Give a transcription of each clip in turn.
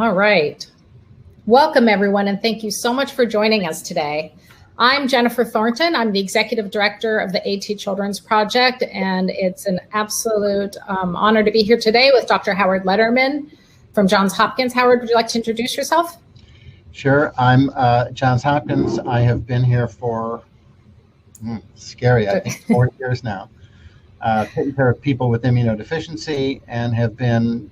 All right. Welcome, everyone, and thank you so much for joining us today. I'm Jennifer Thornton. I'm the Executive Director of the AT Children's Project, and it's an absolute honor to be here today with Dr. Howard Letterman from Johns Hopkins. Howard, would you like to introduce yourself? Sure. I'm Johns Hopkins. I have been here for, scary, I think 4 years now, taking care of people with immunodeficiency, and have been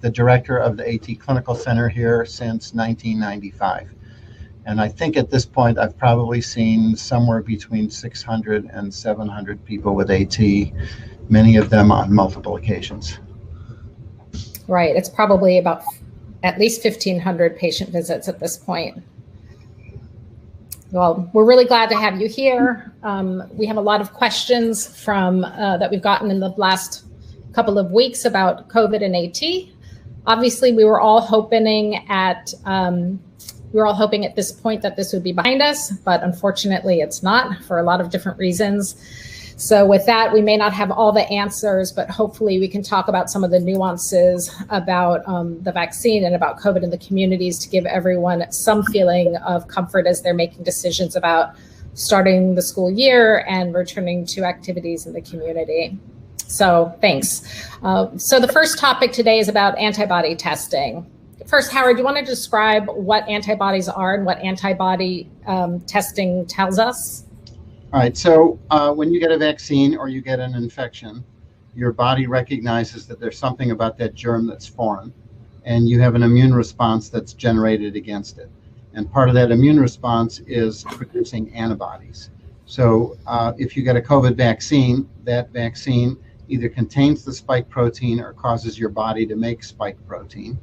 the director of the AT Clinical Center here since 1995. And I think at this point, I've probably seen somewhere between 600 and 700 people with AT, many of them on multiple occasions. Right. It's probably about at least 1,500 patient visits at this point. Well, we're really glad to have you here. We have a lot of questions from that we've gotten in the last couple of weeks about COVID and AT. Obviously, we were all hoping at this point that this would be behind us, but unfortunately it's not for a lot of different reasons. So with that, we may not have all the answers, but hopefully we can talk about some of the nuances about the vaccine and about COVID in the communities to give everyone some feeling of comfort as they're making decisions about starting the school year and returning to activities in the community. So thanks. So the first topic today is about antibody testing. First, Howard, do you want to describe what antibodies are and what antibody testing tells us? All right, so when you get a vaccine or you get an infection, your body recognizes that there's something about that germ that's foreign, and you have an immune response that's generated against it. And part of that immune response is producing antibodies. So if you get a COVID vaccine, that vaccine either contains the spike protein or causes your body to make spike protein.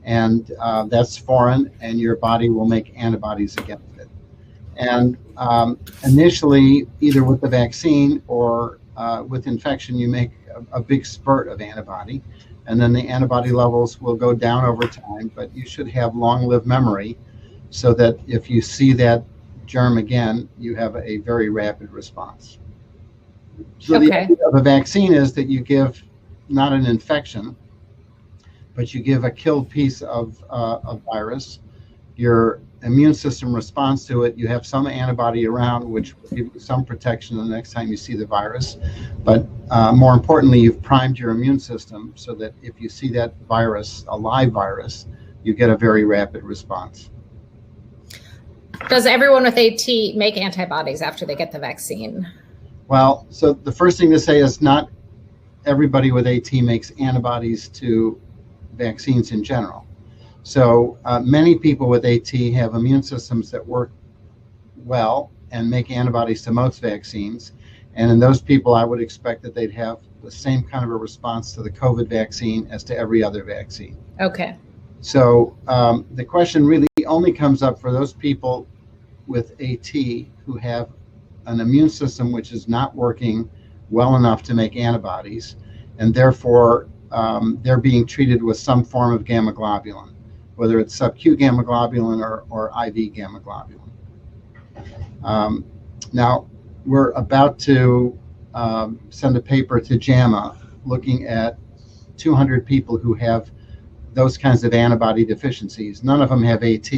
And that's foreign, and your body will make antibodies against it. And initially, either with the vaccine or with infection, you make a big spurt of antibody, and then the antibody levels will go down over time, but you should have long-lived memory so that if you see that germ again, you have a very rapid response. So the idea of a vaccine is that you give not an infection, but you give a killed piece of a virus. Your immune system responds to it. You have some antibody around, which will give you some protection the next time you see the virus. But more importantly, you've primed your immune system so that if you see that virus, a live virus, you get a very rapid response. Does everyone with AT make antibodies after they get the vaccine? Well, so the first thing to say is not everybody with AT makes antibodies to vaccines in general. So many people with AT have immune systems that work well and make antibodies to most vaccines. And in those people, I would expect that they'd have the same kind of a response to the COVID vaccine as to every other vaccine. Okay. So the question really only comes up for those people with AT who have an immune system which is not working well enough to make antibodies, and therefore they're being treated with some form of gamma globulin, whether it's sub-Q gamma globulin or IV gamma globulin. Now, we're about to send a paper to JAMA looking at 200 people who have those kinds of antibody deficiencies. None of them have AT,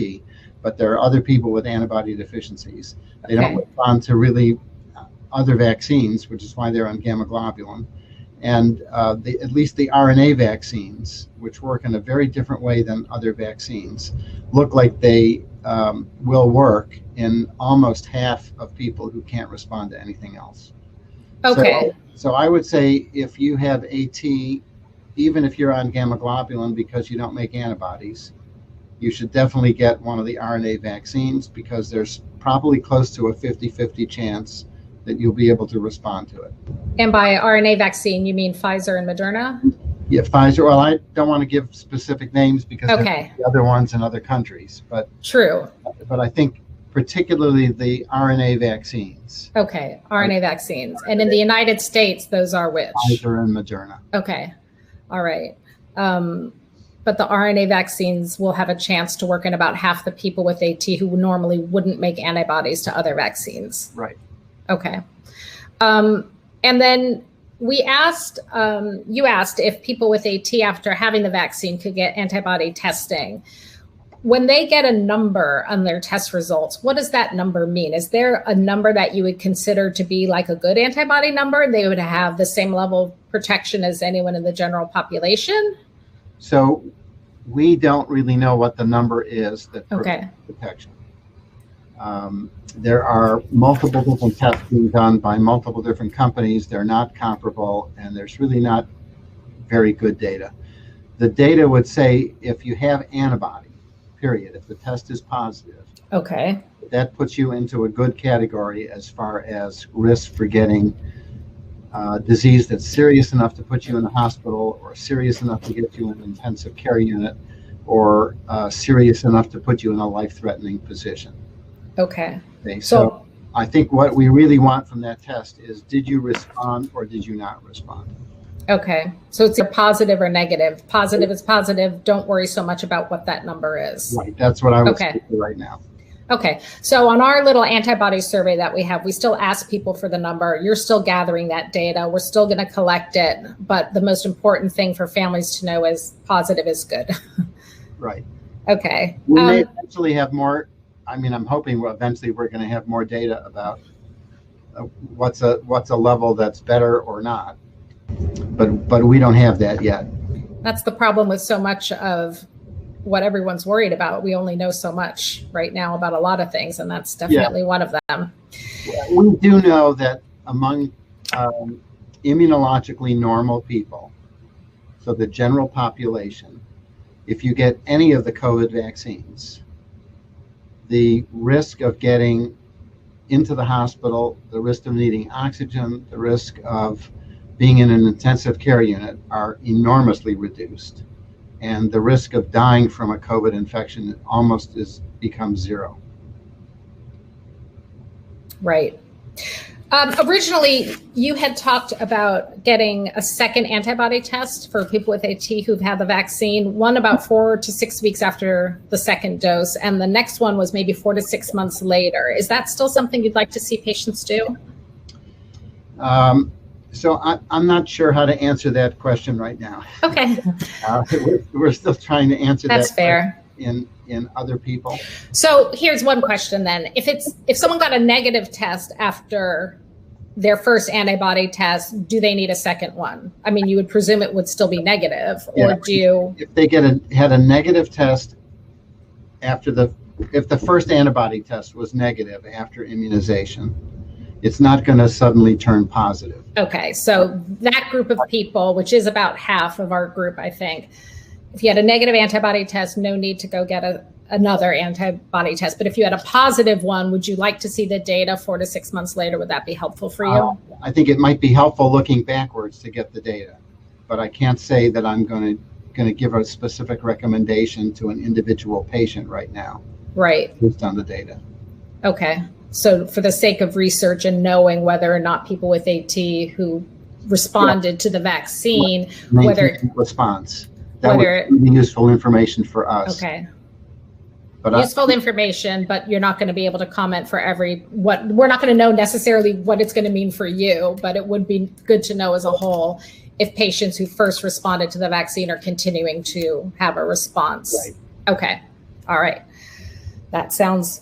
but there are other people with antibody deficiencies. They don't respond to really other vaccines, which is why they're on gamma globulin. And at least the RNA vaccines, which work in a very different way than other vaccines, look like they will work in almost half of people who can't respond to anything else. Okay. So I would say if you have AT, even if you're on gamma globulin because you don't make antibodies, you should definitely get one of the RNA vaccines because there's probably close to a 50-50 chance that you'll be able to respond to it. And by RNA vaccine, you mean Pfizer and Moderna? Yeah, Pfizer. Well, I don't want to give specific names because there are the other ones in other countries. But true. But I think particularly the RNA vaccines. Okay, RNA vaccines. And in the United States, those are which? Pfizer and Moderna. Okay, all right. But the RNA vaccines will have a chance to work in about half the people with AT who normally wouldn't make antibodies to other vaccines. Right. Okay. And then we asked, you asked if people with AT after having the vaccine could get antibody testing. When they get a number on their test results, what does that number mean? Is there a number that you would consider to be like a good antibody number and they would have the same level of protection as anyone in the general population? So we don't really know what the number is that provides protection. There are multiple different tests being done by multiple different companies. They're not comparable, and there's really not very good data. The data would say if you have antibody, period, if the test is positive, that puts you into a good category as far as risk for getting disease that's serious enough to put you in the hospital, or serious enough to get you in an intensive care unit, or serious enough to put you in a life-threatening position. Okay. So I think what we really want from that test is, did you respond or did you not respond? Okay. So it's either positive or negative. Positive is positive. Don't worry so much about what that number is. Right. That's what I would say right now. Okay. So on our little antibody survey that we have, we still ask people for the number. You're still gathering that data. We're still going to collect it. But the most important thing for families to know is positive is good. Right. Okay. We may eventually have more. I mean, I'm hoping eventually we're going to have more data about what's a level that's better or not. But we don't have that yet. That's the problem with so much of what everyone's worried about. We only know so much right now about a lot of things, and that's definitely one of them. We do know that among immunologically normal people, so the general population, if you get any of the COVID vaccines, the risk of getting into the hospital, the risk of needing oxygen, the risk of being in an intensive care unit are enormously reduced. And the risk of dying from a COVID infection almost becomes zero. Right. Originally, you had talked about getting a second antibody test for people with AT who've had the vaccine, one about 4 to 6 weeks after the second dose, and the next one was maybe 4 to 6 months later. Is that still something you'd like to see patients do? So I'm not sure how to answer that question right now. Okay. We're still trying to answer that. That's fair. In other people. So here's one question then. If someone got a negative test after their first antibody test, do they need a second one? I mean, you would presume it would still be negative, or do you? If they had a negative test after if the first antibody test was negative after immunization, it's not going to suddenly turn positive. Okay, so that group of people, which is about half of our group, I think, if you had a negative antibody test, no need to go get another antibody test. But if you had a positive one, would you like to see the data 4 to 6 months later? Would that be helpful for you? I think it might be helpful looking backwards to get the data, but I can't say that I'm going to give a specific recommendation to an individual patient right now. Right. Based on the data. Okay. So for the sake of research and knowing whether or not people with AT who responded to the vaccine, whether response. That would be useful information for us. Okay. But useful information, but you're not going to be able to comment for we're not going to know necessarily what it's going to mean for you, but it would be good to know as a whole if patients who first responded to the vaccine are continuing to have a response. Right. Okay. All right. That sounds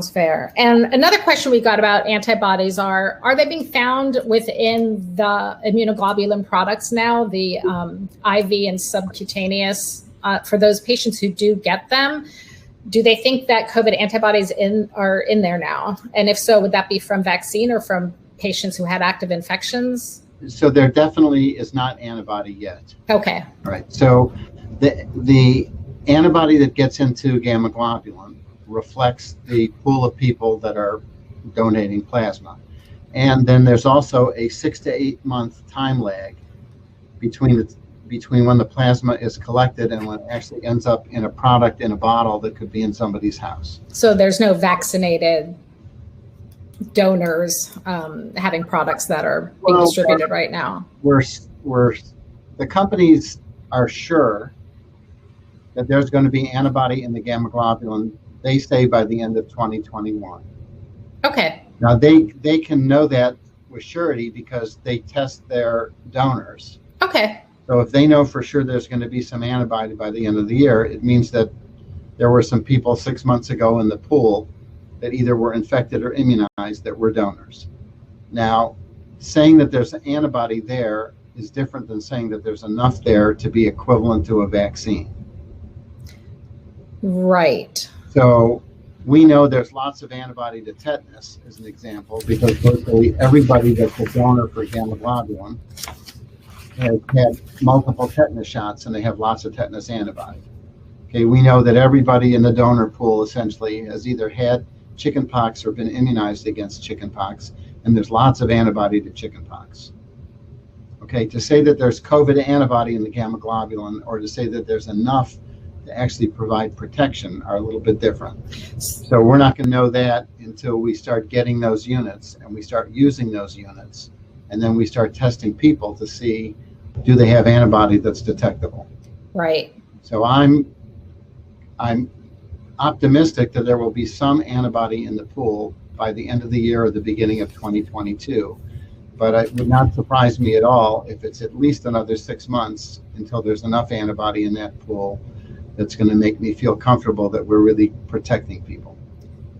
fair. And another question we got about antibodies are they being found within the immunoglobulin products now, the IV and subcutaneous, for those patients who do get them? Do they think that COVID antibodies are in there now? And if so, would that be from vaccine or from patients who had active infections? So there definitely is not antibody yet. Okay. All right. So the antibody that gets into gamma globulin reflects the pool of people that are donating plasma. And then there's also a 6 to 8 month time lag between when the plasma is collected and when it actually ends up in a product in a bottle that could be in somebody's house. So there's no vaccinated donors having products that are being distributed right now? The companies are sure that there's going to be antibody in the gamma globulin, they say by the end of 2021. Okay. Now they can know that with surety because they test their donors. Okay. So if they know for sure there's going to be some antibody by the end of the year, it means that there were some people 6 months ago in the pool that either were infected or immunized that were donors. Now, saying that there's an antibody there is different than saying that there's enough there to be equivalent to a vaccine. Right. So we know there's lots of antibody to tetanus, as an example, because virtually everybody that's a donor for gamma globulin has had multiple tetanus shots and they have lots of tetanus antibody. Okay, we know that everybody in the donor pool essentially has either had chickenpox or been immunized against chickenpox, and there's lots of antibody to chickenpox. Okay, to say that there's COVID antibody in the gamma globulin or to say that there's enough to actually provide protection are a little bit different. So we're not going to know that until we start getting those units and we start using those units, and then we start testing people to see, do they have antibody that's detectable? Right. So I'm optimistic that there will be some antibody in the pool by the end of the year or the beginning of 2022. But it would not surprise me at all if it's at least another 6 months until there's enough antibody in that pool that's going to make me feel comfortable that we're really protecting people.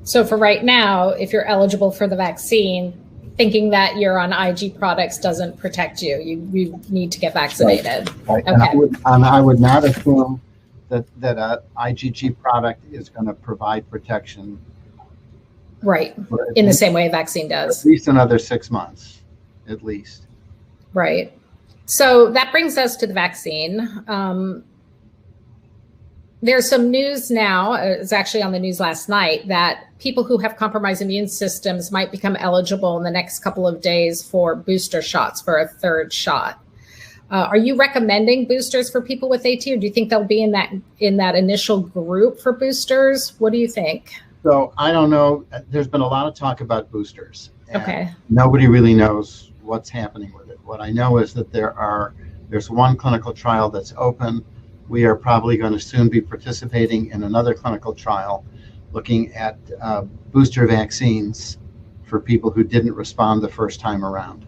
So for right now, if you're eligible for the vaccine, thinking that you're on IG products doesn't protect you. You need to get vaccinated. Right. Okay. And I would not assume that a IgG product is going to provide protection. Right. In the same way a vaccine does. At least another 6 months, at least. Right. So that brings us to the vaccine. There's some news now, it's actually on the news last night, that people who have compromised immune systems might become eligible in the next couple of days for booster shots, for a third shot. Are you recommending boosters for people with AT, or do you think they'll be in that initial group for boosters? What do you think? So I don't know. There's been a lot of talk about boosters. Okay. Nobody really knows what's happening with it. What I know is that there's one clinical trial that's open. We are probably going to soon be participating in another clinical trial looking at booster vaccines for people who didn't respond the first time around.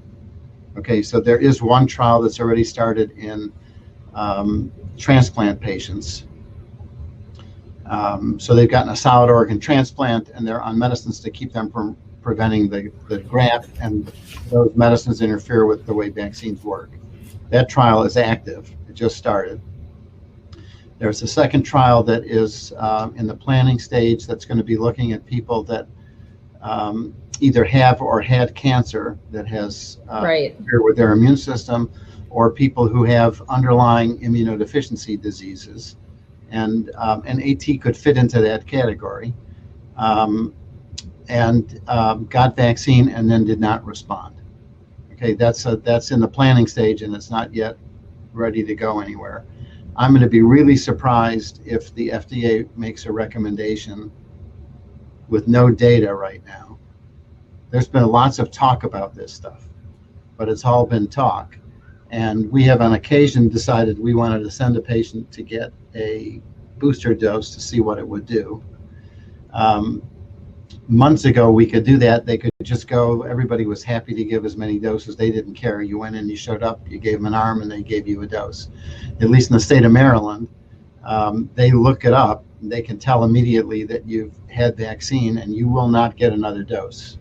Okay, so there is one trial that's already started in transplant patients. So they've gotten a solid organ transplant and they're on medicines to keep them from preventing the graft, and those medicines interfere with the way vaccines work. That trial is active. It just started. There's a second trial that is in the planning stage that's going to be looking at people that either have or had cancer that has interfered with their immune system, or people who have underlying immunodeficiency diseases. And AT could fit into that category, and got vaccine and then did not respond. Okay, that's in the planning stage and it's not yet ready to go anywhere. I'm going to be really surprised if the FDA makes a recommendation with no data right now. There's been lots of talk about this stuff, but it's all been talk. And we have on occasion decided we wanted to send a patient to get a booster dose to see what it would do. Months ago, we could do that. They could just go, everybody was happy to give as many doses. They didn't care. You went in, you showed up, you gave them an arm, and they gave you a dose. At least in the state of Maryland, they look it up. They can tell immediately that you've had vaccine and you will not get another dose,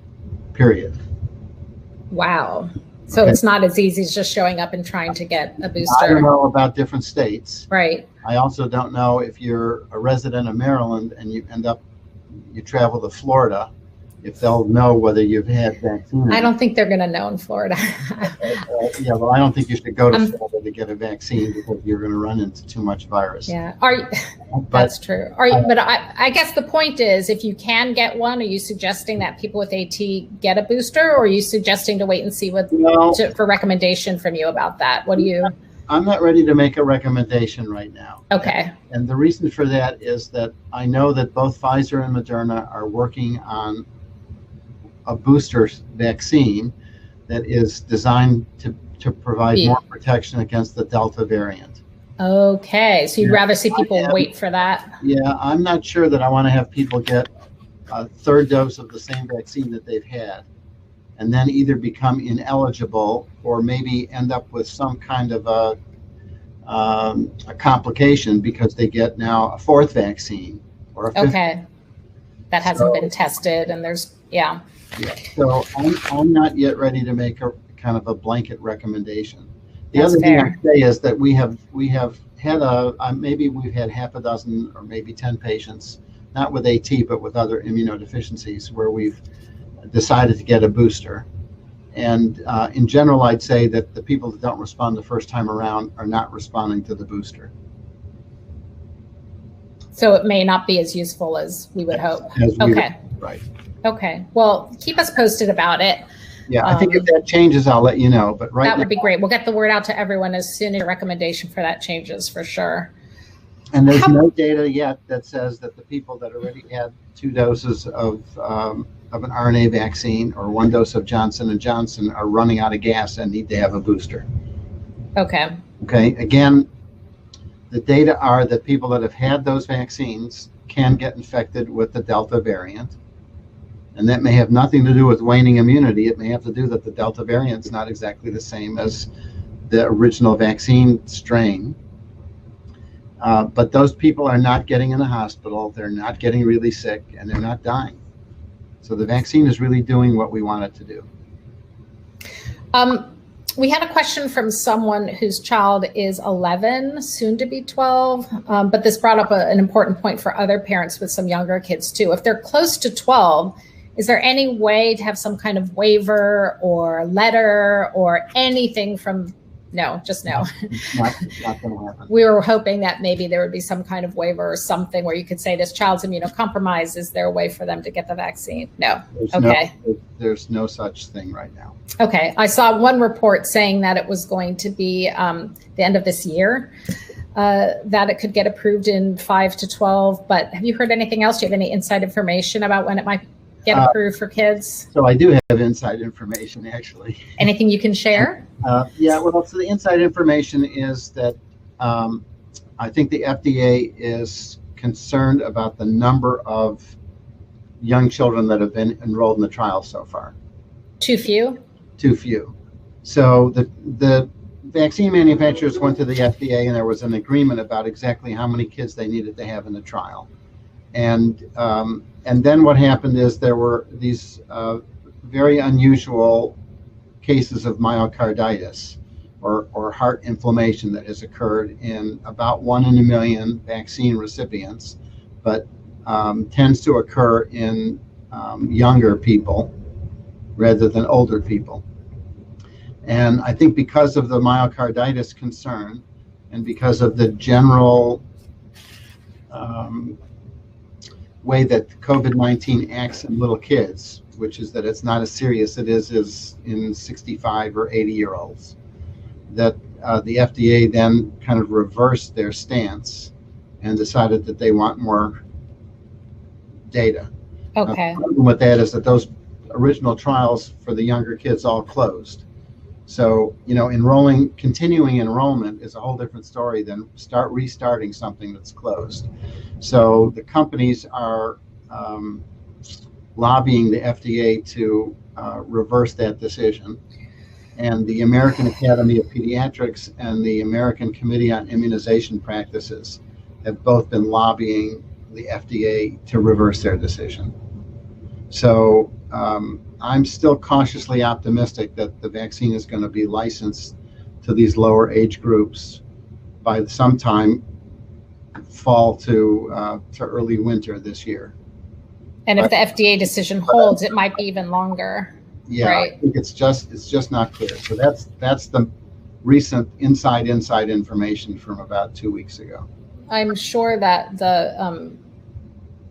period. Wow. So okay. It's not as easy as just showing up and trying to get a booster. I don't know about different states. Right. I also don't know if you're a resident of Maryland and you travel to Florida, if they'll know whether you've had vaccine. I don't think they're going to know in Florida. Yeah, well, I don't think you should go to Florida to get a vaccine because you're going to run into too much virus. Yeah, that's true. But I guess the point is, if you can get one, are you suggesting that people with AT get a booster, or are you suggesting to wait and see for recommendation from you about that? What do you? I'm not ready to make a recommendation right now. Okay. And the reason for that is that I know that both Pfizer and Moderna are working on a booster vaccine that is designed to provide more protection against the Delta variant. Okay. So you'd rather see people wait for that? Yeah, I'm not sure that I want to have people get a third dose of the same vaccine that they've had and then either become ineligible or maybe end up with some kind of a complication because they get now a fourth vaccine or a fifth. Okay. That hasn't been tested, and there's, yeah. So I'm not yet ready to make a kind of a blanket recommendation. The That's other fair. thing I'd say is that we have had maybe we've had half a dozen or maybe 10 patients, not with AT, but with other immunodeficiencies, where we've decided to get a booster. And in general, I'd say that the people that don't respond the first time around are not responding to the booster. So it may not be as useful as we would hope. Okay. Right. Okay. Well, keep us posted about it. Yeah, I think if that changes, I'll let you know. But right that would now, be great. We'll get the word out to everyone as soon as a recommendation for that changes, for sure. And there's no data yet that says that the people that already had 2 doses of an RNA vaccine or 1 dose of Johnson & Johnson are running out of gas and need to have a booster. Okay. Okay. Again, the data are that people that have had those vaccines can get infected with the Delta variant. And that may have nothing to do with waning immunity. It may have to do that the Delta variant is not exactly the same as the original vaccine strain. But those people are not getting in the hospital. They're not getting really sick, and they're not dying. So the vaccine is really doing what we want it to do. We had a question from someone whose child is 11, soon to be 12, but this brought up an important point for other parents with some younger kids too. If they're close to 12, is there any way to have some kind of waiver or letter or anything from, no, just no. Not going to happen. We were hoping that maybe there would be some kind of waiver or something where you could say this child's immunocompromised. Is there a way for them to get the vaccine? No. There's no such thing right now. Okay. I saw one report saying that it was going to be the end of this year, that it could get approved in 5 to 12. But have you heard anything else? Do you have any inside information about when it might get approved for kids? So I do have inside information, actually. Anything you can share? Yeah, well, so the inside information is that I think the FDA is concerned about the number of young children that have been enrolled in the trial so far. Too few? Too few. So the vaccine manufacturers went to the FDA and there was an agreement about exactly how many kids they needed to have in the trial. And then what happened is there were these very unusual cases of myocarditis or heart inflammation that has occurred in about 1 in a million vaccine recipients, but tends to occur in younger people rather than older people. And I think because of the myocarditis concern and because of the general way that COVID-19 acts in little kids, which is that it's not as serious it is in 65 or 80-year-olds, that the FDA then kind of reversed their stance and decided that they want more data. Okay. The problem with that is that those original trials for the younger kids all closed. So, continuing enrollment is a whole different story than restarting something that's closed. So the companies are lobbying the FDA to reverse that decision. And the American Academy of Pediatrics and the American Committee on Immunization Practices have both been lobbying the FDA to reverse their decision. So I'm still cautiously optimistic that the vaccine is going to be licensed to these lower age groups by sometime fall to early winter this year. And if the FDA decision holds, it might be even longer. Yeah, right? I think it's just not clear. So that's the recent inside information from about 2 weeks ago. I'm sure that the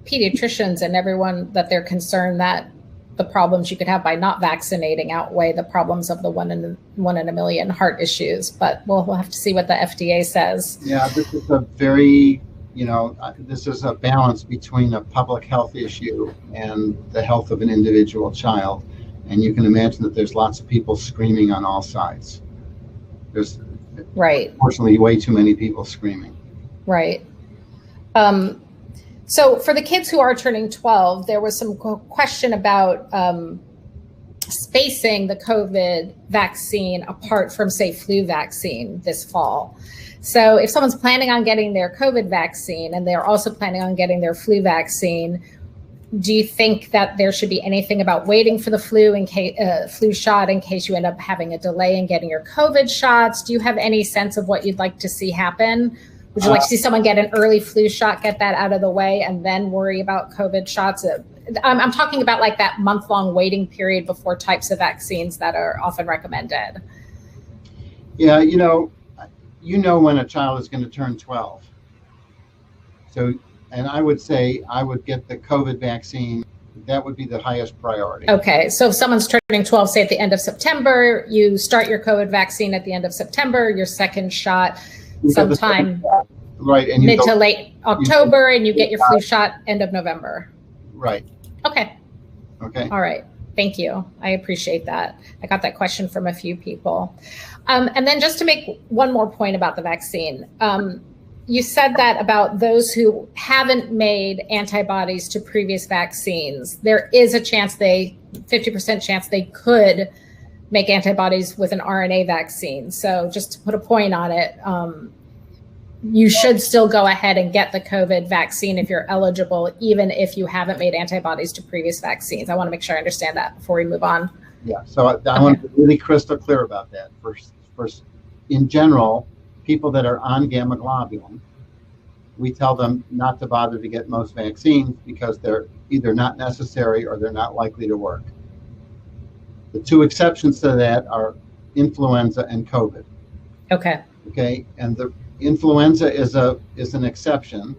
pediatricians and everyone, that they're concerned that the problems you could have by not vaccinating outweigh the problems of the 1 in a million heart issues. But we'll have to see what the FDA says. Yeah, this is a very, this is a balance between a public health issue and the health of an individual child. And you can imagine that there's lots of people screaming on all sides. There's, right, unfortunately, way too many people screaming. Right. So for the kids who are turning 12, there was some question about spacing the COVID vaccine apart from, say, flu vaccine this fall. So if someone's planning on getting their COVID vaccine and they're also planning on getting their flu vaccine, do you think that there should be anything about waiting for the flu shot in case you end up having a delay in getting your COVID shots? Do you have any sense of what you'd like to see happen? Would you like to see someone get an early flu shot, get that out of the way, and then worry about COVID shots? I'm talking about like that month-long waiting period before types of vaccines that are often recommended. Yeah, you know when a child is going to turn 12. So, and I would say I would get the COVID vaccine. That would be the highest priority. Okay, so if someone's turning 12, say at the end of September, you start your COVID vaccine at the end of September, your second shot sometime right, and mid to late October, and you get your flu shot end of November. Right. Okay. Okay. All right. Thank you. I appreciate that. I got that question from a few people. And then just to make one more point about the vaccine, you said that about those who haven't made antibodies to previous vaccines, there is a chance 50% chance they could make antibodies with an RNA vaccine. So just to put a point on it, you should still go ahead and get the COVID vaccine if you're eligible, even if you haven't made antibodies to previous vaccines. I want to make sure I understand that before we move on. Yeah, so I want to be really crystal clear about that. First, in general, people that are on gamma globulin, we tell them not to bother to get most vaccines because they're either not necessary or they're not likely to work. The two exceptions to that are influenza and COVID. Okay. Okay, and the influenza is an exception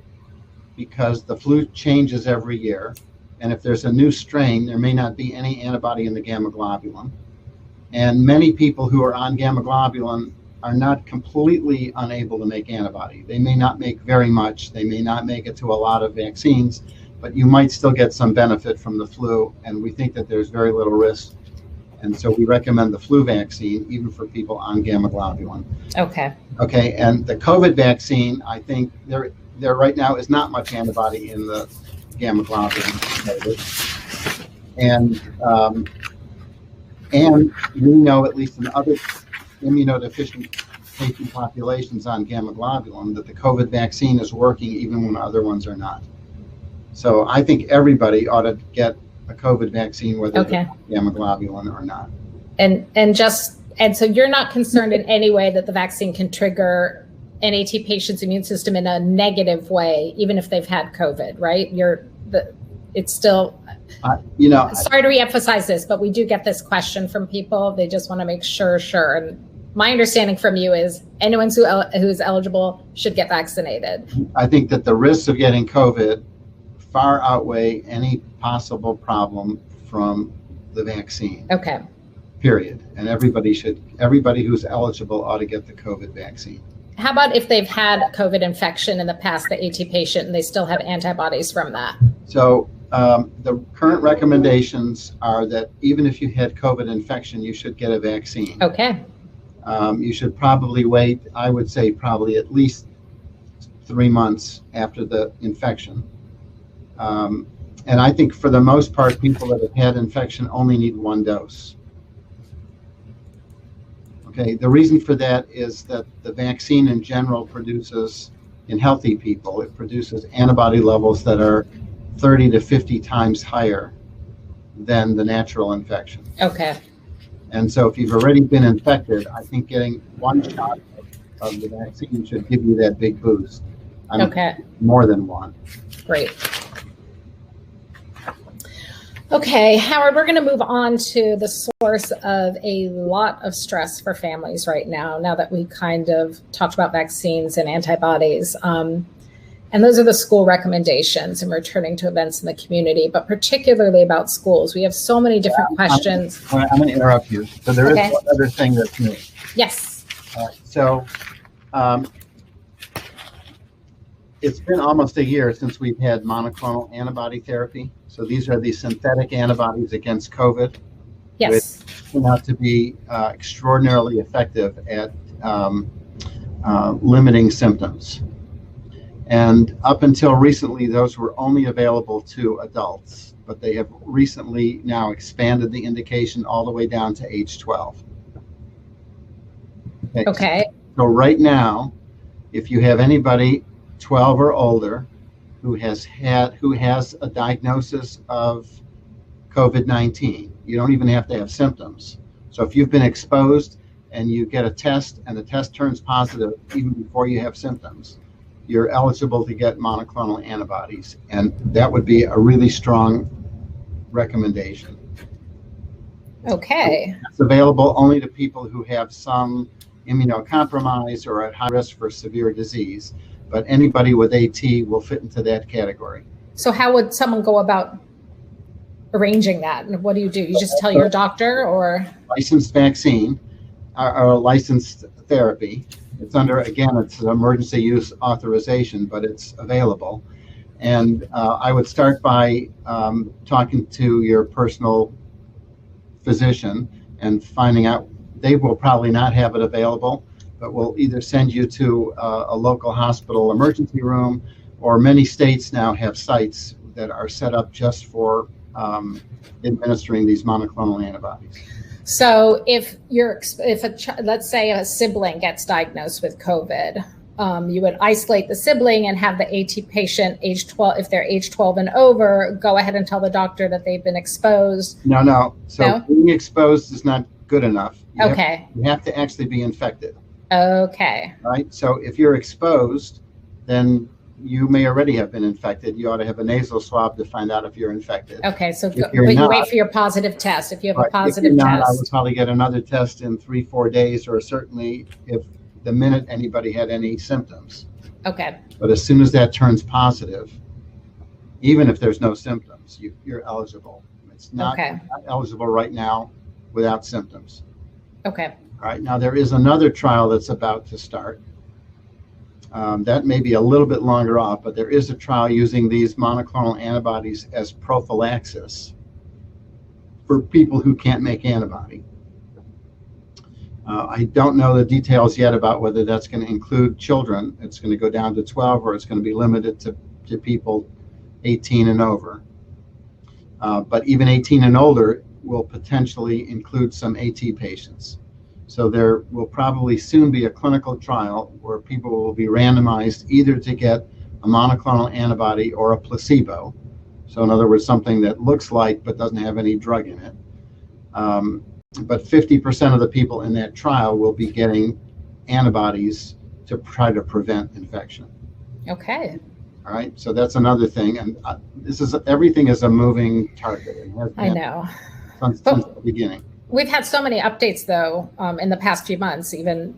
because the flu changes every year, and if there's a new strain, there may not be any antibody in the gamma globulin. And many people who are on gamma globulin are not completely unable to make antibody. They may not make very much, they may not make it to a lot of vaccines, but you might still get some benefit from the flu, and we think that there's very little risk. And so we recommend the flu vaccine, even for people on gamma globulin. Okay. Okay, and the COVID vaccine, I think there right now is not much antibody in the gamma globulin. And we know, at least in other immunodeficient patient populations on gamma globulin, that the COVID vaccine is working even when other ones are not. So I think everybody ought to get a COVID vaccine, whether they're gamma globulin or not. And so you're not concerned in any way that the vaccine can trigger NAT patient's immune system in a negative way, even if they've had COVID, right? It's still, sorry to reemphasize this, but we do get this question from people. They just want to make sure. And my understanding from you is anyone who is eligible should get vaccinated. I think that the risks of getting COVID far outweigh any possible problem from the vaccine. Okay. Period. And everybody who's eligible ought to get the COVID vaccine. How about if they've had COVID infection in the past, the AT patient, and they still have antibodies from that? So the current recommendations are that even if you had COVID infection, you should get a vaccine. Okay. You should probably wait, I would say probably at least 3 months after the infection. And I think for the most part, people that have had infection only need 1 dose. Okay, the reason for that is that the vaccine in general produces, in healthy people, it produces antibody levels that are 30 to 50 times higher than the natural infection. Okay. And so if you've already been infected, I think getting 1 shot of the vaccine should give you that big boost. Okay. More than 1. Great. Okay, Howard, we're going to move on to the source of a lot of stress for families right now that we kind of talked about vaccines and antibodies. And those are the school recommendations and returning to events in the community, but particularly about schools. We have so many different questions. I'm going to interrupt you. So there is one other thing that's new. Yes. It's been almost a year since we've had monoclonal antibody therapy. So these are the synthetic antibodies against COVID. Yes. Which turn out to be extraordinarily effective at limiting symptoms. And up until recently, those were only available to adults, but they have recently now expanded the indication all the way down to age 12. Okay. So right now, if you have anybody 12 or older who has a diagnosis of COVID-19, you don't even have to have symptoms. So if you've been exposed and you get a test and the test turns positive even before you have symptoms, you're eligible to get monoclonal antibodies, and that would be a really strong recommendation. Okay. It's available only to people who have some immunocompromise or at high risk for severe disease, but anybody with AT will fit into that category. So how would someone go about arranging that? And what do? You just tell your doctor, or? Licensed vaccine or licensed therapy. It's under, again, it's an emergency use authorization, but it's available. And I would start by talking to your personal physician and finding out. They will probably not have it available, but we'll either send you to a local hospital emergency room, or many states now have sites that are set up just for administering these monoclonal antibodies. So if let's say a sibling gets diagnosed with COVID, you would isolate the sibling and have the AT patient age 12, if they're age 12 and over, go ahead and tell the doctor that they've been exposed. No. So being exposed is not good enough. You have to actually be infected. Okay. Right. So if you're exposed, then you may already have been infected. You ought to have a nasal swab to find out if you're infected. Okay, so you wait for your positive test. If you have a positive test. I would probably get another test in 3-4 days, or certainly if the minute anybody had any symptoms. Okay. But as soon as that turns positive, even if there's no symptoms, you're eligible. It's not eligible right now without symptoms. Okay. All right. Now there is another trial that's about to start. That may be a little bit longer off, but there is a trial using these monoclonal antibodies as prophylaxis for people who can't make antibody. I don't know the details yet about whether that's going to include children. It's going to go down to 12, or it's going to be limited to people 18 and over. But even 18 and older will potentially include some AT patients. So there will probably soon be a clinical trial where people will be randomized either to get a monoclonal antibody or a placebo. So in other words, something that looks like but doesn't have any drug in it. But 50% of the people in that trial will be getting antibodies to try to prevent infection. Okay. All right. So that's another thing. And everything is a moving target. I know. Since the beginning. We've had so many updates, though, in the past few months, even,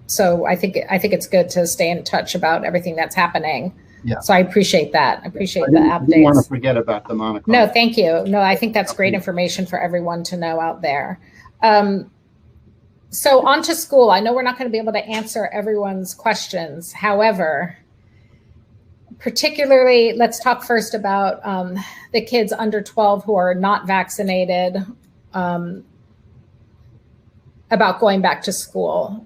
so I think it's good to stay in touch about everything that's happening. Yeah. So I appreciate that. I appreciate the updates. I didn't want to forget about the monoclonal. No, thank you. No, I think that's great information for everyone to know out there. So on to school. I know we're not going to be able to answer everyone's questions. However, particularly, let's talk first about the kids under 12 who are not vaccinated, about going back to school.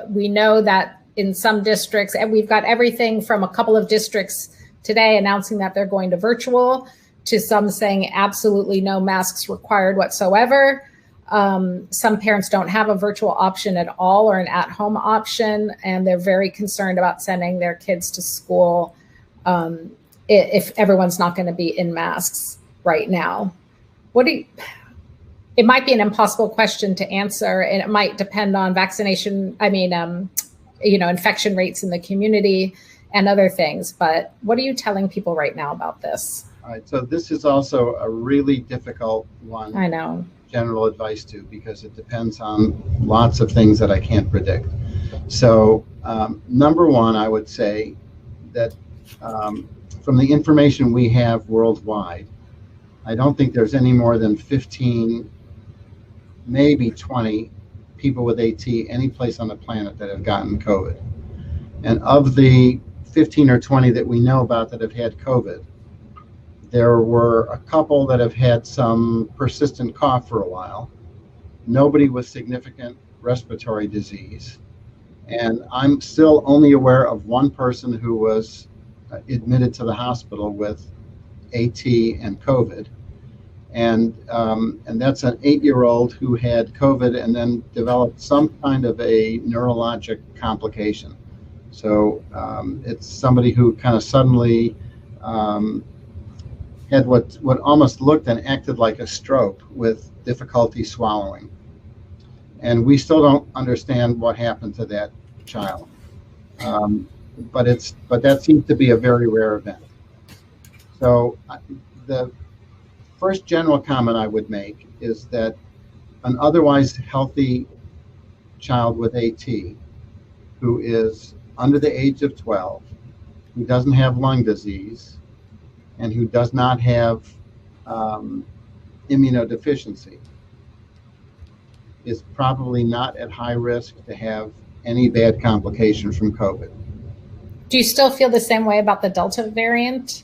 We know that in some districts, and we've got everything from a couple of districts today announcing that they're going to virtual, to some saying absolutely no masks required whatsoever. Some parents don't have a virtual option at all, or an at-home option, and they're very concerned about sending their kids to school if everyone's not going to be in masks right now. It might be an impossible question to answer, and it might depend on infection rates in the community and other things. But what are you telling people right now about this? All right. So this is also a really difficult one. I know. General advice to, because it depends on lots of things that I can't predict. So number one, I would say that from the information we have worldwide, I don't think there's any more than 15, maybe 20 people with AT any place on the planet that have gotten COVID. And of the 15 or 20 that we know about that have had COVID, there were a couple that have had some persistent cough for a while. Nobody with significant respiratory disease. And I'm still only aware of one person who was admitted to the hospital with AT and COVID. And that's an 8-year-old who had COVID and then developed some kind of a neurologic complication. So it's somebody who kind of suddenly had what almost looked and acted like a stroke with difficulty swallowing. And we still don't understand what happened to that child. But that seems to be a very rare event. So the first general comment I would make is that an otherwise healthy child with AT who is under the age of 12, who doesn't have lung disease, and who does not have immunodeficiency is probably not at high risk to have any bad complication from COVID. Do you still feel the same way about the Delta variant?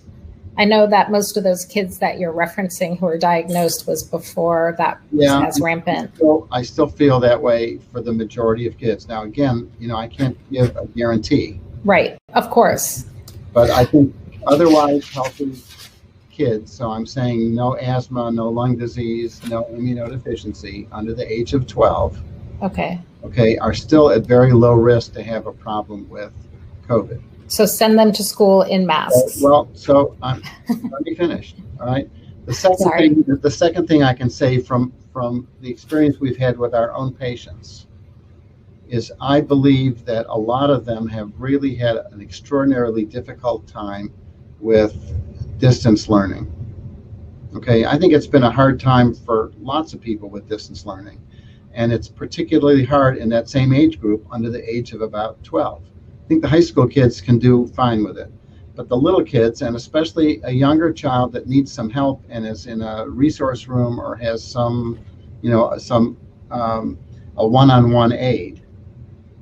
I know that most of those kids that you're referencing who were diagnosed was before that was as rampant. I still feel that way for the majority of kids. Now, again, I can't give a guarantee. Right, of course. But I think otherwise healthy kids, so I'm saying no asthma, no lung disease, no immunodeficiency under the age of 12, okay, are still at very low risk to have a problem with COVID. So send them to school in masks. Let me finish. All right. The second thing I can say from the experience we've had with our own patients is I believe that a lot of them have really had an extraordinarily difficult time with distance learning. Okay. I think it's been a hard time for lots of people with distance learning, and it's particularly hard in that same age group under the age of about 12. I think the high school kids can do fine with it, but the little kids, and especially a younger child that needs some help and is in a resource room or has some a one-on-one aid,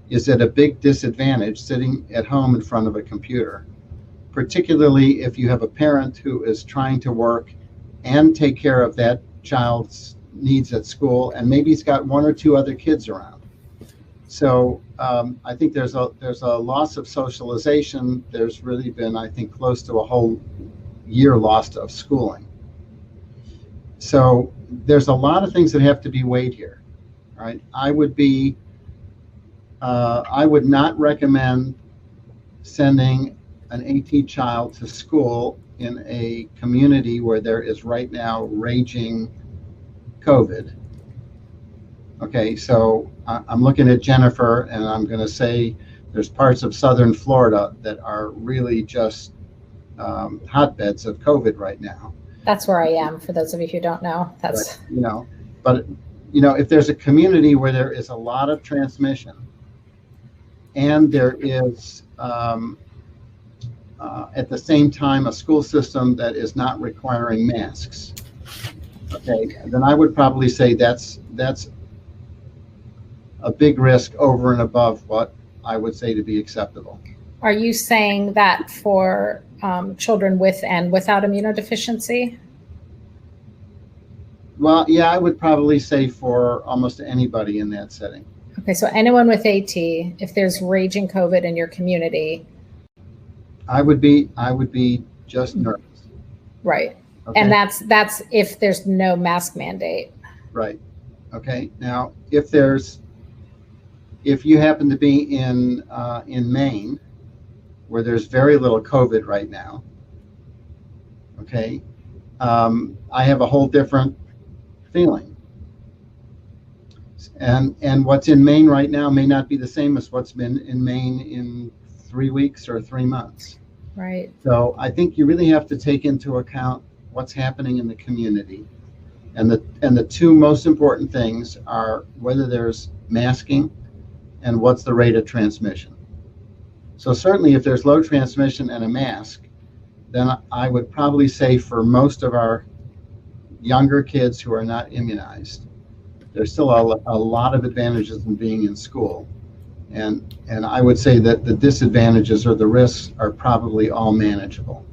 is at a big disadvantage sitting at home in front of a computer, particularly if you have a parent who is trying to work and take care of that child's needs at school, and maybe he's got one or two other kids around. So I think there's a loss of socialization. There's really been, I think, close to a whole year lost of schooling. So there's a lot of things that have to be weighed here. Right? I would not recommend sending an AT child to school in a community where there is right now raging COVID. Okay, so I'm looking at Jennifer, and I'm going to say there's parts of southern Florida that are really just hotbeds of COVID right now. That's where I am, for those of you who don't know. That's but if there's a community where there is a lot of transmission, and there is at the same time a school system that is not requiring masks, okay, then I would probably say that's a big risk over and above what I would say to be acceptable. Are you saying that for children with and without immunodeficiency? Well, yeah, I would probably say for almost anybody in that setting. Okay, so anyone with AT, if there's raging COVID in your community, I would be just nervous. Right. Okay. And that's if there's no mask mandate. Right. Okay. Now, if you happen to be in Maine, where there's very little COVID right now, okay, I have a whole different feeling. And what's in Maine right now may not be the same as what's been in Maine in 3 weeks or 3 months. Right. So I think you really have to take into account what's happening in the community. And the two most important things are whether there's masking and what's the rate of transmission. So certainly if there's low transmission and a mask, then I would probably say for most of our younger kids who are not immunized, there's still a lot of advantages in being in school. And I would say that the disadvantages or the risks are probably all manageable.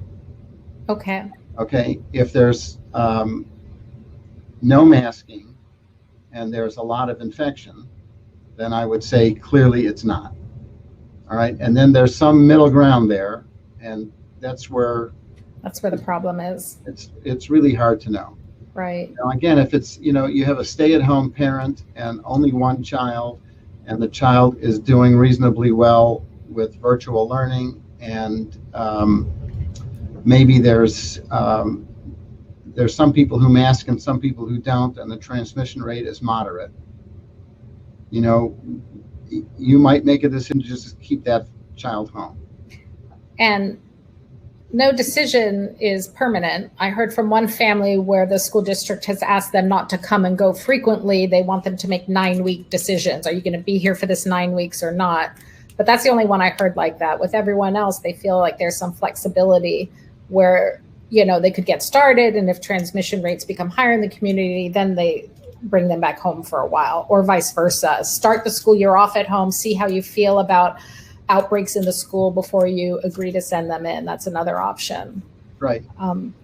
Okay. Okay. If there's no masking and there's a lot of infection, then I would say clearly it's not. All right, and then there's some middle ground there, and that's where the problem is. It's really hard to know. Right. Now, again, if it's, you have a stay-at-home parent and only one child, and the child is doing reasonably well with virtual learning, and maybe there's some people who mask and some people who don't, and the transmission rate is moderate, you might make a decision to just keep that child home. And no decision is permanent. I heard from one family where the school district has asked them not to come and go frequently. They want them to make 9-week decisions. Are you going to be here for this 9 weeks or not? But that's the only one I heard like that. With everyone else, they feel like there's some flexibility where, they could get started. And if transmission rates become higher in the community, then they bring them back home for a while, or vice versa. Start the school year off at home, see how you feel about outbreaks in the school before you agree to send them in. That's another option. Right.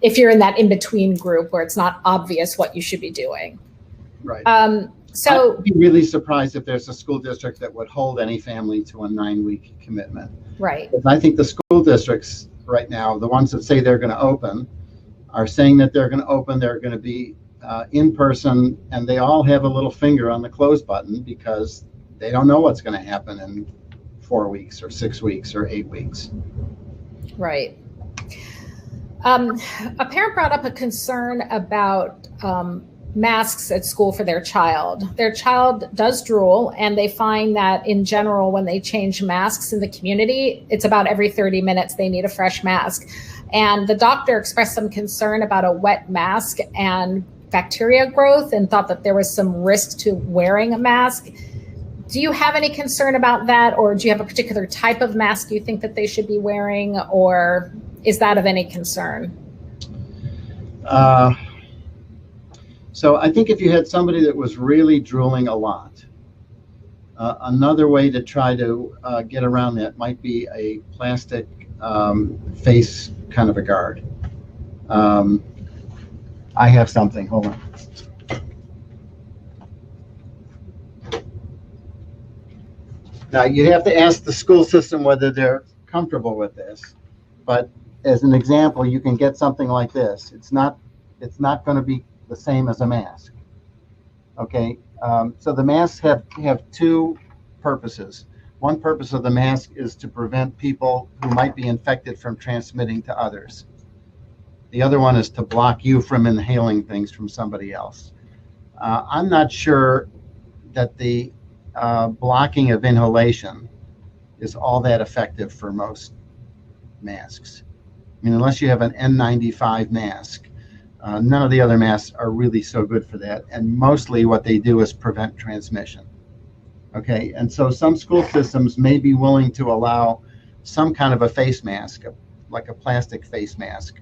If you're in that in-between group where it's not obvious what you should be doing. Right. So I'd be really surprised if there's a school district that would hold any family to a 9-week commitment. Right. Because I think the school districts right now, the ones that say they're going to open, are saying that they're going to open, they're going to be in person, and they all have a little finger on the close button because they don't know what's going to happen in 4 weeks or 6 weeks or 8 weeks. Right. A parent brought up a concern about masks at school for their child. Their child does drool, and they find that in general, when they change masks in the community, it's about every 30 minutes they need a fresh mask. And the doctor expressed some concern about a wet mask and bacteria growth and thought that there was some risk to wearing a mask. Do you have any concern about that, or do you have a particular type of mask you think that they should be wearing, or is that of any concern? So I think if you had somebody that was really drooling a lot, another way to try to get around that might be a plastic face kind of a guard. I have something, hold on. Now, you'd have to ask the school system whether they're comfortable with this, but as an example, you can get something like this. It's not going to be the same as a mask. Okay, so the masks have two purposes. One purpose of the mask is to prevent people who might be infected from transmitting to others. The other one is to block you from inhaling things from somebody else. I'm not sure that the blocking of inhalation is all that effective for most masks. I mean, unless you have an N95 mask, none of the other masks are really so good for that. And mostly what they do is prevent transmission. Okay, and so some school systems may be willing to allow some kind of a face mask, like a plastic face mask,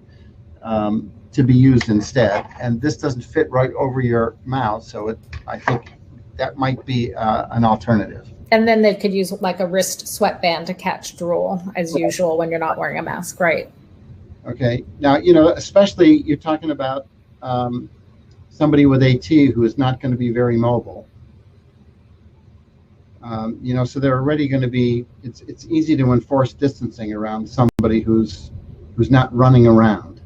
to be used instead. And this doesn't fit right over your mouth, so I think that might be an alternative. And then they could use like a wrist sweatband to catch drool as usual when you're not wearing a mask, right? Okay. Now, especially you're talking about somebody with AT who is not going to be very mobile. So they're already going to be. It's easy to enforce distancing around somebody who's not running around.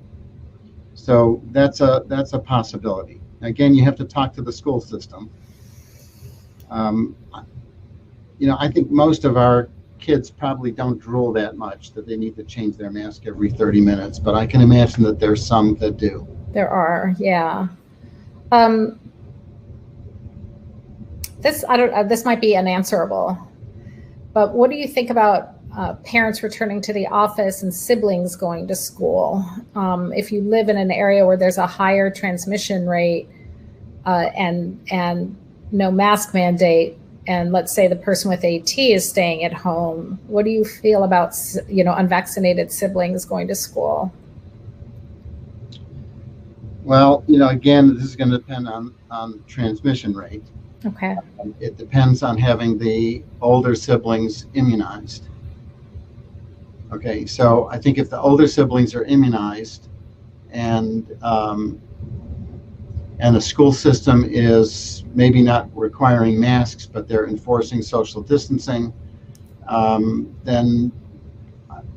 So that's a possibility. Again, you have to talk to the school system. I think most of our kids probably don't drool that much that they need to change their mask every 30 minutes, but I can imagine that there's some that do. There are, yeah. This might be unanswerable, but what do you think about parents returning to the office and siblings going to school? If you live in an area where there's a higher transmission rate and no mask mandate, and let's say the person with AT is staying at home, what do you feel about unvaccinated siblings going to school? Well, again, this is going to depend on transmission rate. Okay. It depends on having the older siblings immunized. Okay, so I think if the older siblings are immunized and the school system is maybe not requiring masks, but they're enforcing social distancing, then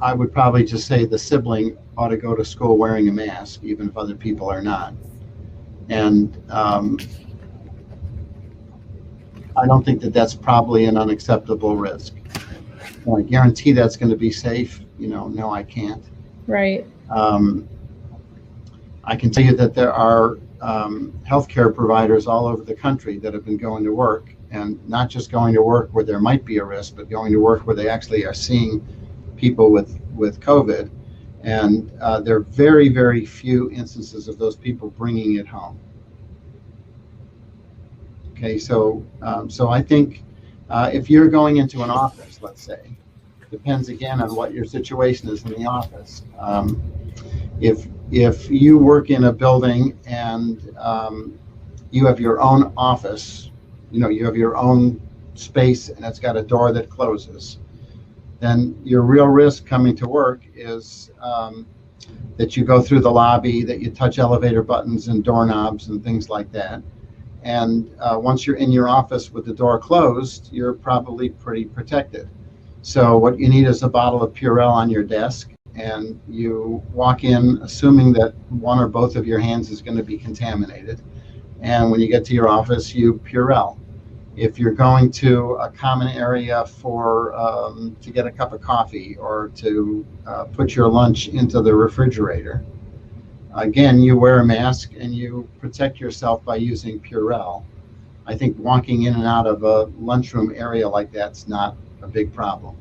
I would probably just say the sibling ought to go to school wearing a mask, even if other people are not. And I don't think that that's probably an unacceptable risk. I guarantee that's going to be safe. No, I can't. Right. I can tell you that there are healthcare providers all over the country that have been going to work, and not just going to work where there might be a risk, but going to work where they actually are seeing people with COVID. And there are very, very few instances of those people bringing it home. Okay, so I think if you're going into an office, let's say, depends again on what your situation is in the office. If you work in a building and you have your own office, you have your own space and it's got a door that closes, then your real risk coming to work is that you go through the lobby, that you touch elevator buttons and doorknobs and things like that. And once you're in your office with the door closed, you're probably pretty protected. So what you need is a bottle of Purell on your desk, and you walk in assuming that one or both of your hands is going to be contaminated. And when you get to your office, you Purell. If you're going to a common area to get a cup of coffee or to put your lunch into the refrigerator, again, you wear a mask and you protect yourself by using Purell. I think walking in and out of a lunchroom area like that's not a big problem.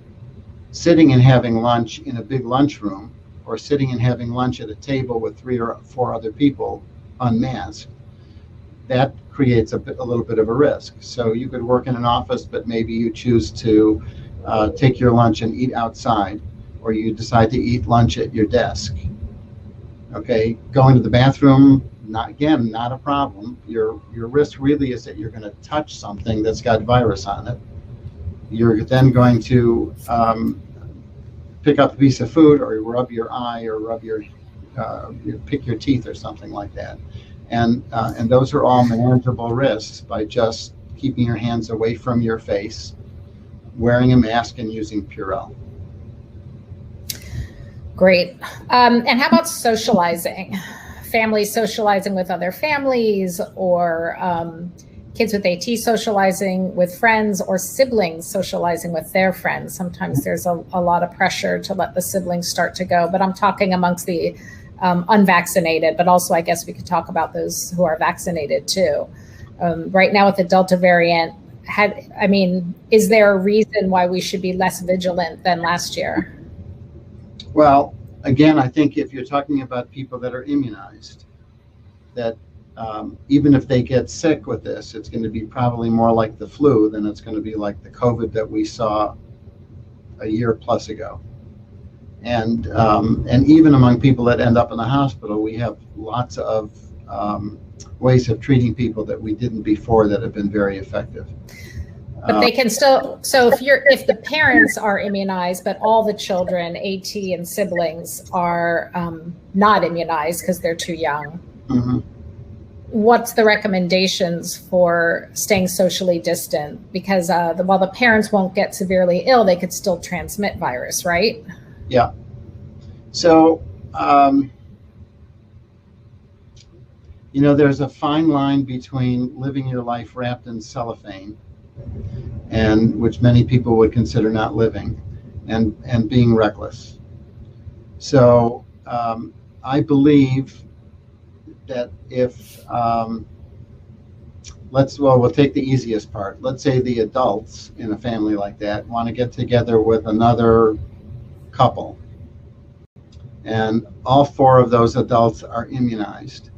Sitting and having lunch in a big lunchroom, or sitting and having lunch at a table with 3 or 4 other people unmasked, that creates a little bit of a risk. So you could work in an office, but maybe you choose to take your lunch and eat outside, or you decide to eat lunch at your desk. Okay, going to the bathroom, not a problem. Your risk really is that you're going to touch something that's got virus on it. You're then going to pick up a piece of food, or rub your eye, or pick your teeth or something like that. And those are all manageable risks by just keeping your hands away from your face, wearing a mask, and using Purell. Great. And how about socializing? Families socializing with other families, or kids with AT socializing with friends, or siblings socializing with their friends. Sometimes there's a lot of pressure to let the siblings start to go, but I'm talking amongst the unvaccinated, but also I guess we could talk about those who are vaccinated too. Right now with the Delta variant, is there a reason why we should be less vigilant than last year? Well, again, I think if you're talking about people that are immunized, that even if they get sick with this, it's going to be probably more like the flu than it's going to be like the COVID that we saw a year plus ago. And even among people that end up in the hospital, we have lots of ways of treating people that we didn't before that have been very effective. But they can still, so if the parents are immunized, but all the children, AT and siblings, are not immunized because they're too young, mm-hmm. What's the recommendations for staying socially distant? Because while the parents won't get severely ill, they could still transmit virus, right? Yeah. So, there's a fine line between living your life wrapped in cellophane, and which many people would consider not living, and being reckless. So I believe that if we'll take the easiest part. Let's say the adults in a family like that want to get together with another couple, and all 4 of those adults are immunized,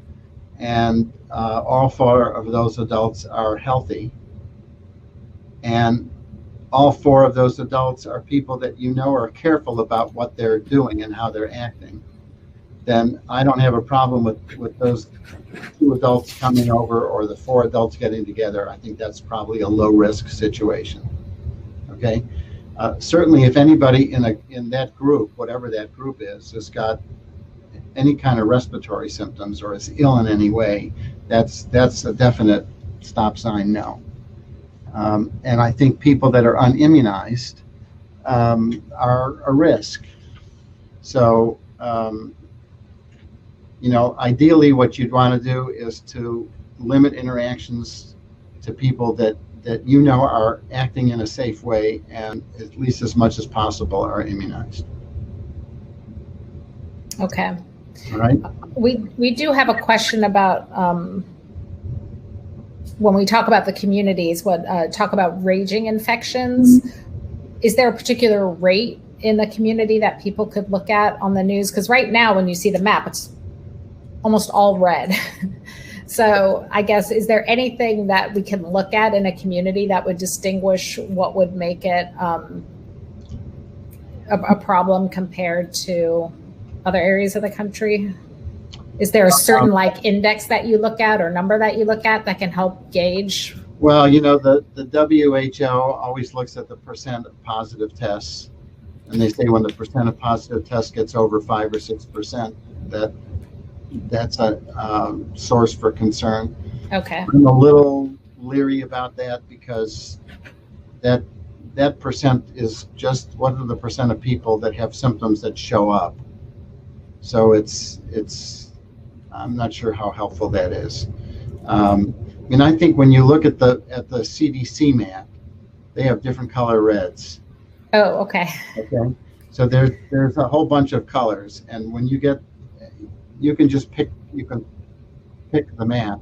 and all 4 of those adults are healthy, and all 4 of those adults are people that are careful about what they're doing and how they're acting, then I don't have a problem with those 2 adults coming over, or the 4 adults getting together. I think that's probably a low risk situation. Okay. Certainly, if anybody in that group, whatever that group is, has got any kind of respiratory symptoms or is ill in any way, that's a definite stop sign no. And I think people that are unimmunized, are a risk. So, ideally what you'd want to do is to limit interactions to people that are acting in a safe way and at least as much as possible are immunized. Okay. All right. We do have a question about when we talk about the communities, talk about raging infections. Is there a particular rate in the community that people could look at on the news? Because right now, when you see the map, it's almost all red. So I guess, is there anything that we can look at in a community that would distinguish what would make it a problem compared to other areas of the country? Is there a certain index that you look at or number that you look at that can help gauge? Well, the WHO always looks at the percent of positive tests, and they say when the percent of positive tests gets over 5 or 6%, that's a source for concern. Okay. I'm a little leery about that because that percent is just what are the percent of people that have symptoms that show up. So it's I'm not sure how helpful that is. I think when you look at the CDC map, they have different color reds. Oh, okay. Okay. So there's a whole bunch of colors, and when you can pick the map,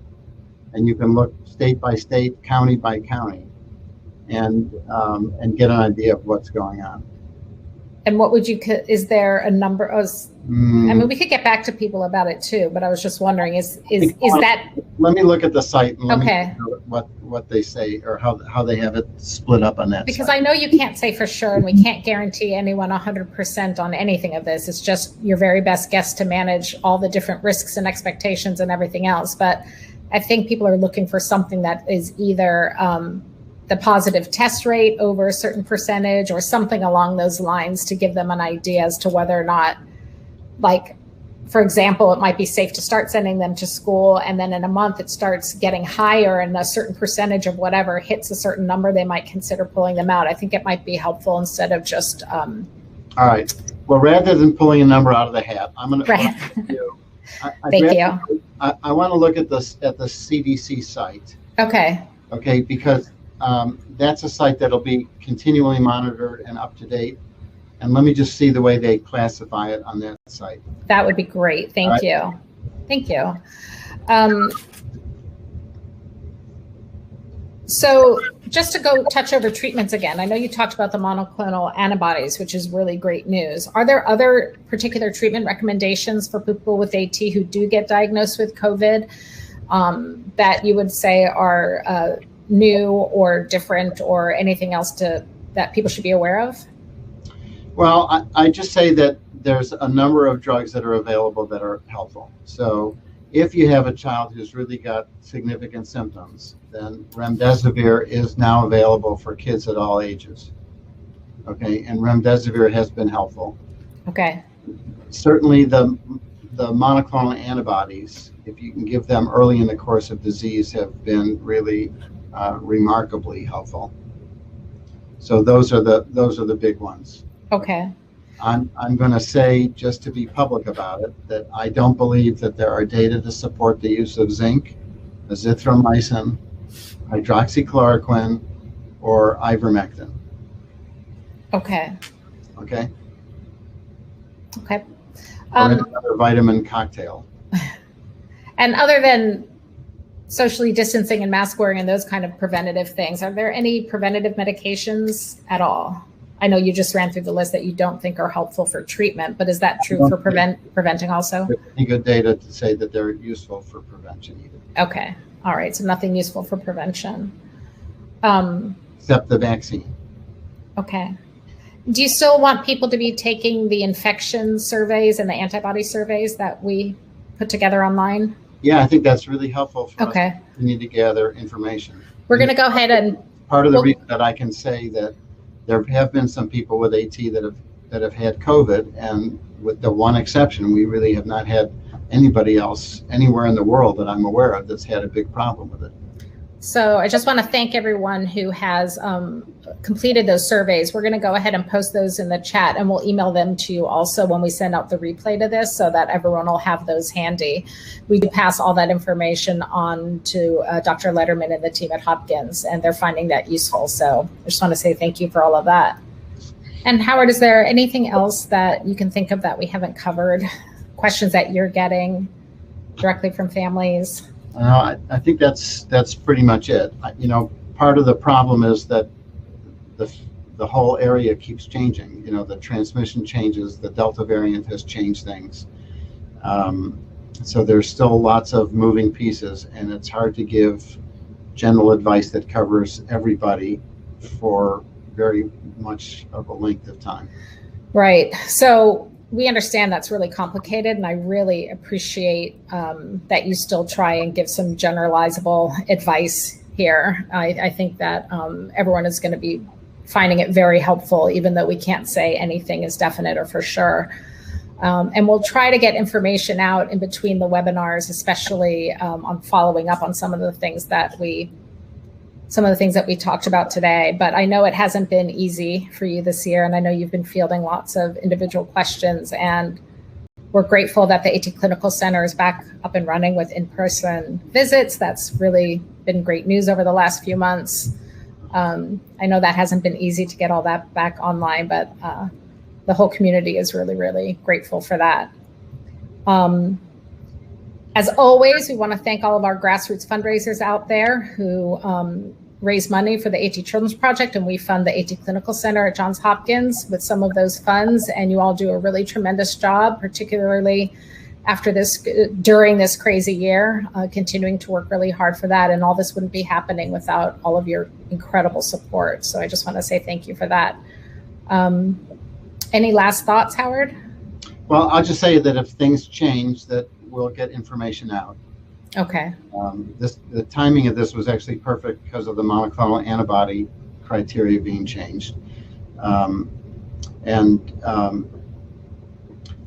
and you can look state by state, county by county, and get an idea of what's going on. And what would is there a number? We could get back to people about it too, but I was just wondering, is that? Let me look at the site and let okay. me know what they say or how they have it split up on that. Because site. I know you can't say for sure, and we can't guarantee anyone 100% on anything of this. It's just your very best guess to manage all the different risks and expectations and everything else. But I think people are looking for something that is either the positive test rate over a certain percentage or something along those lines to give them an idea as to whether or not, for example, it might be safe to start sending them to school, and then in a month it starts getting higher and a certain percentage of whatever hits a certain number, they might consider pulling them out. I think it might be helpful instead of just... All right. Well, rather than pulling a number out of the hat, I'm going to... Right. Thank you. I want to look at the CDC site. Okay. Okay, because that's a site that'll be continually monitored and up to date. And let me just see the way they classify it on that site. That would be great. Thank you. Thank you. So just to go touch over treatments again, I know you talked about the monoclonal antibodies, which is really great news. Are there other particular treatment recommendations for people with AT who do get diagnosed with COVID that you would say are new or different or anything else that people should be aware of? Well, I just say that there's a number of drugs that are available that are helpful. So if you have a child who's really got significant symptoms, then remdesivir is now available for kids at all ages. Okay, and remdesivir has been helpful. Okay. Certainly the monoclonal antibodies, if you can give them early in the course of disease, have been really remarkably helpful. So those are the big ones. Okay. I'm going to say, just to be public about it, that I don't believe that there are data to support the use of zinc, azithromycin, hydroxychloroquine, or ivermectin. Okay. Okay. Okay. Or another vitamin cocktail. And other than socially distancing and mask wearing and those kind of preventative things, are there any preventative medications at all? I know you just ran through the list that you don't think are helpful for treatment, but is that true for preventing also? There's any good data to say that they're useful for prevention either. Okay. All right. So nothing useful for prevention. Except the vaccine. Okay. Do you still want people to be taking the infection surveys and the antibody surveys that we put together online? Yeah, I think that's really helpful for us. Okay. We need to gather information. We're going to go ahead and... Part of the reason that I can say that there have been some people with AT that have had COVID, and with the one exception, we really have not had anybody else anywhere in the world that I'm aware of that's had a big problem with it. So I just want to thank everyone who has completed those surveys. We're going to go ahead and post those in the chat, and we'll email them to you also when we send out the replay to this, so that everyone will have those handy. We do pass all that information on to Dr. Letterman and the team at Hopkins, and they're finding that useful. So I just want to say thank you for all of that. And Howard, is there anything else that you can think of that we haven't covered? Questions that you're getting directly from families? I think that's pretty much it. You know, part of the problem is that the whole area keeps changing. You know, the transmission changes, the Delta variant has changed things. So there's still lots of moving pieces, and it's hard to give general advice that covers everybody for very much of a length of time. Right. So we understand that's really complicated, and I really appreciate that you still try and give some generalizable advice here. I think that everyone is going to be finding it very helpful, even though we can't say anything is definite or for sure. And we'll try to get information out in between the webinars, especially on following up on some of the things that we talked about today. But I know it hasn't been easy for you this year, and I know you've been fielding lots of individual questions, and we're grateful that the AT Clinical Center is back up and running with in-person visits. That's really been great news over the last few months. I know that hasn't been easy to get all that back online, but the whole community is really, really grateful for that. As always, we want to thank all of our grassroots fundraisers out there who raise money for the AT Children's Project, and we fund the AT Clinical Center at Johns Hopkins with some of those funds, and you all do a really tremendous job, particularly during this crazy year, continuing to work really hard for that, and all this wouldn't be happening without all of your incredible support. So I just want to say thank you for that. Any last thoughts, Howard? Well, I'll just say that if things change, that we'll get information out. Okay. The timing of this was actually perfect because of the monoclonal antibody criteria being changed.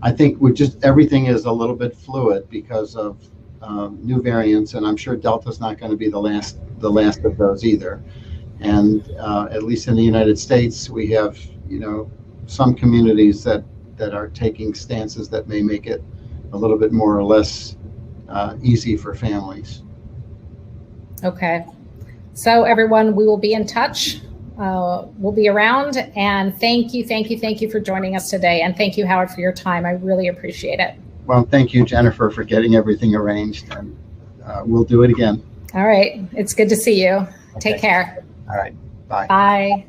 I think everything is a little bit fluid because of new variants, and I'm sure Delta's not going to be the last of those either. And at least in the United States, we have, some communities that are taking stances that may make it a little bit more or less easy for families. Okay. So everyone, we will be in touch. We'll be around, and thank you for joining us today. And thank you, Howard, for your time. I really appreciate it. Well, thank you, Jennifer, for getting everything arranged, and we'll do it again. All right. It's good to see you. Okay. Take care. All right. Bye. Bye.